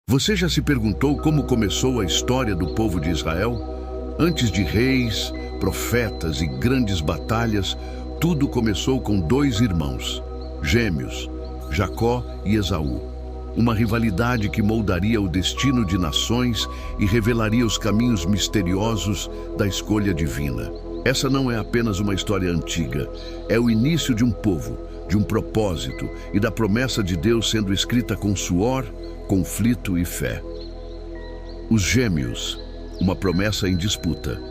Você já se perguntou como começou a história do povo de Israel? Antes de reis, profetas e grandes batalhas, tudo começou com dois irmãos, gêmeos, Jacó e Esaú. Uma rivalidade que moldaria o destino de nações e revelaria os caminhos misteriosos da escolha divina. Essa não é apenas uma história antiga, é o início de um povo, de um propósito e da promessa de Deus sendo escrita com suor, conflito e fé. Os gêmeos, uma promessa em disputa.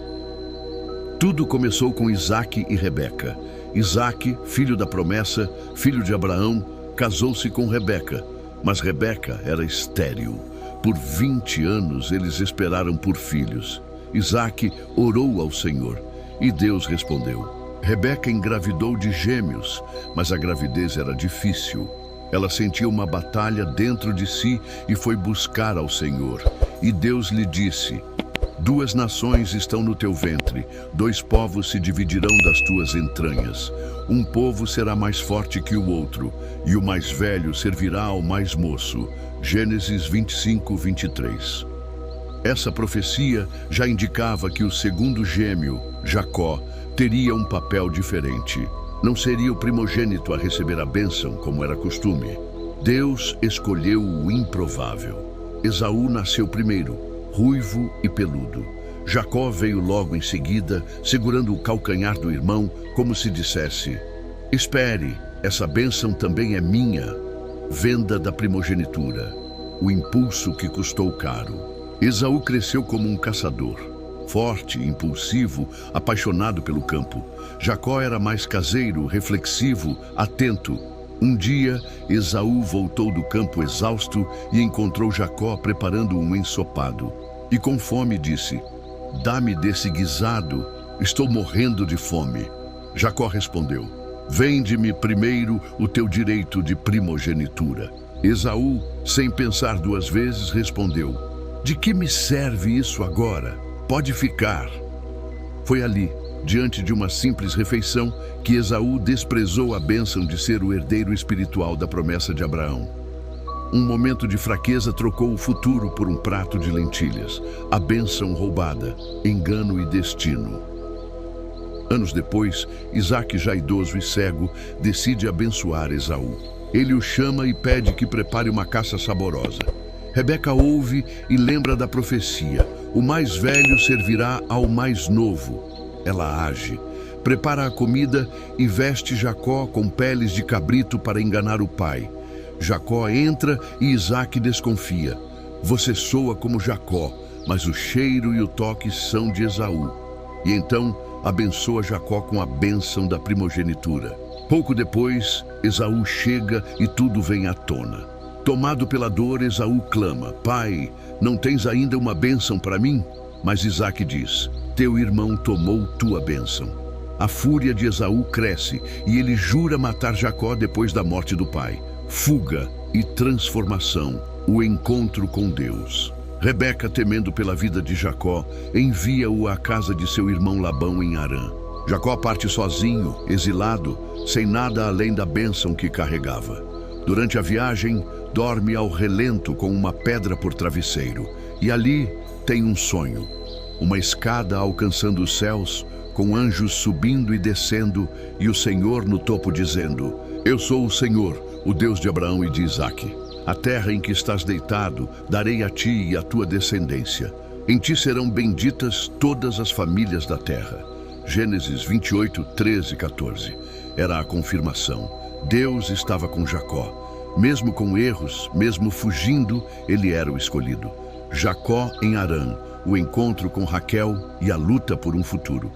Tudo começou com Isaque e Rebeca. Isaque, filho da promessa, filho de Abraão, casou-se com Rebeca, mas Rebeca era estéril. Por 20 anos eles esperaram por filhos. Isaque orou ao Senhor e Deus respondeu. Rebeca engravidou de gêmeos, mas a gravidez era difícil. Ela sentia uma batalha dentro de si e foi buscar ao Senhor. E Deus lhe disse: duas nações estão no teu ventre, dois povos se dividirão das tuas entranhas. Um povo será mais forte que o outro, e o mais velho servirá ao mais moço. Gênesis 25, 23. Essa profecia já indicava que o segundo gêmeo, Jacó, teria um papel diferente. Não seria o primogênito a receber a bênção, como era costume. Deus escolheu o improvável. Esaú nasceu primeiro, ruivo e peludo. Jacó veio logo em seguida, segurando o calcanhar do irmão, como se dissesse: espere, essa bênção também é minha. Venda da primogenitura, o impulso que custou caro. Esaú cresceu como um caçador. Forte, impulsivo, apaixonado pelo campo. Jacó era mais caseiro, reflexivo, atento. Um dia, Esaú voltou do campo exausto e encontrou Jacó preparando um ensopado. E com fome disse: dá-me desse guisado, estou morrendo de fome. Jacó respondeu: vende-me primeiro o teu direito de primogenitura. Esaú, sem pensar duas vezes, respondeu: de que me serve isso agora? Pode ficar. Foi ali, diante de uma simples refeição, que Esaú desprezou a bênção de ser o herdeiro espiritual da promessa de Abraão. Um momento de fraqueza trocou o futuro por um prato de lentilhas, a bênção roubada, engano e destino. Anos depois, Isaque, já idoso e cego, decide abençoar Esaú. Ele o chama e pede que prepare uma caça saborosa. Rebeca ouve e lembra da profecia: o mais velho servirá ao mais novo. Ela age, prepara a comida e veste Jacó com peles de cabrito para enganar o pai. Jacó entra e Isaque desconfia. Você soa como Jacó, mas o cheiro e o toque são de Esaú. E então abençoa Jacó com a bênção da primogenitura. Pouco depois, Esaú chega e tudo vem à tona. Tomado pela dor, Esaú clama: pai, não tens ainda uma bênção para mim? Mas Isaque diz: teu irmão tomou tua bênção. A fúria de Esaú cresce e ele jura matar Jacó depois da morte do pai. Fuga e transformação, o encontro com Deus. Rebeca, temendo pela vida de Jacó, envia-o à casa de seu irmão Labão em Harã. Jacó parte sozinho, exilado, sem nada além da bênção que carregava. Durante a viagem, dorme ao relento com uma pedra por travesseiro. E ali tem um sonho. Uma escada alcançando os céus, com anjos subindo e descendo, e o Senhor no topo dizendo: eu sou o Senhor, o Deus de Abraão e de Isaque. A terra em que estás deitado, darei a ti e à tua descendência. Em ti serão benditas todas as famílias da terra. Gênesis 28, 13 e 14. Era a confirmação. Deus estava com Jacó. Mesmo com erros, mesmo fugindo, ele era o escolhido. Jacó em Harã, o encontro com Raquel e a luta por um futuro.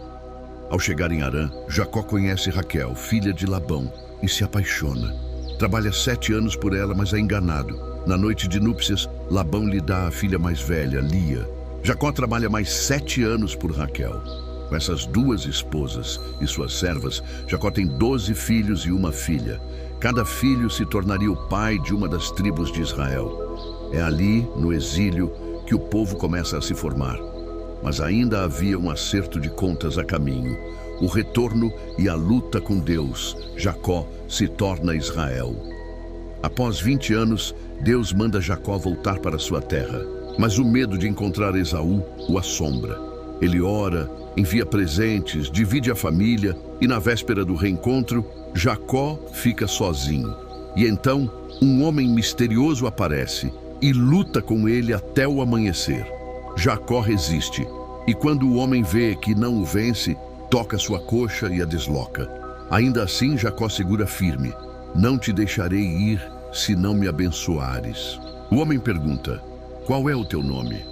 Ao chegar em Harã, Jacó conhece Raquel, filha de Labão, e se apaixona. Trabalha 7 anos por ela, mas é enganado. Na noite de núpcias, Labão lhe dá a filha mais velha, Lia. Jacó trabalha mais 7 anos por Raquel. Com essas duas esposas e suas servas, Jacó tem 12 filhos e uma filha. Cada filho se tornaria o pai de uma das tribos de Israel. É ali, no exílio, que o povo começa a se formar. Mas ainda havia um acerto de contas a caminho. O retorno e a luta com Deus. Jacó se torna Israel. Após 20 anos, Deus manda Jacó voltar para sua terra, mas o medo de encontrar Esaú o assombra. Ele ora, envia presentes, divide a família e na véspera do reencontro, Jacó fica sozinho. E então, um homem misterioso aparece e luta com ele até o amanhecer. Jacó resiste, e quando o homem vê que não o vence, toca sua coxa e a desloca. Ainda assim, Jacó segura firme: não te deixarei ir se não me abençoares. O homem pergunta: qual é o teu nome?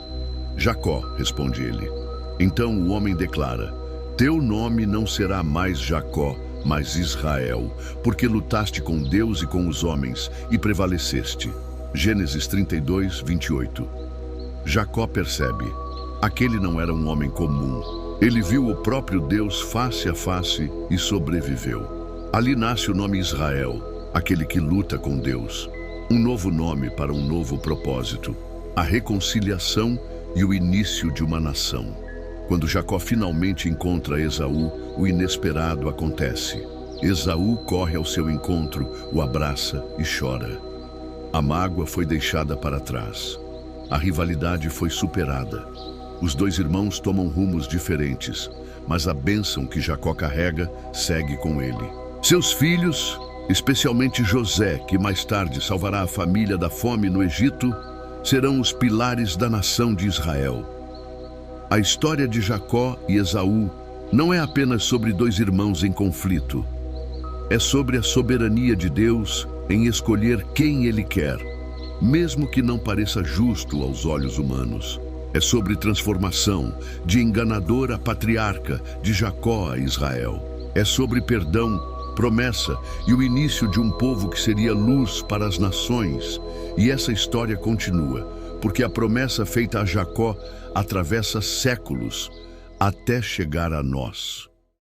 Jacó, responde ele. Então o homem declara: teu nome não será mais Jacó, mas Israel, porque lutaste com Deus e com os homens e prevaleceste. Gênesis 32, 28. Jacó percebe: aquele não era um homem comum. Ele viu o próprio Deus face a face e sobreviveu. Ali nasce o nome Israel, aquele que luta com Deus. Um novo nome para um novo propósito: a reconciliação e o início de uma nação. Quando Jacó finalmente encontra Esaú, o inesperado acontece. Esaú corre ao seu encontro, o abraça e chora. A mágoa foi deixada para trás. A rivalidade foi superada. Os dois irmãos tomam rumos diferentes, mas a bênção que Jacó carrega segue com ele. Seus filhos, especialmente José, que mais tarde salvará a família da fome no Egito, serão os pilares da nação de Israel. A história de Jacó e Esaú não é apenas sobre dois irmãos em conflito. É sobre a soberania de Deus em escolher quem Ele quer, mesmo que não pareça justo aos olhos humanos. É sobre transformação, de enganador a patriarca, de Jacó a Israel. É sobre perdão, promessa e o início de um povo que seria luz para as nações. E essa história continua, porque a promessa feita a Jacó atravessa séculos até chegar a nós.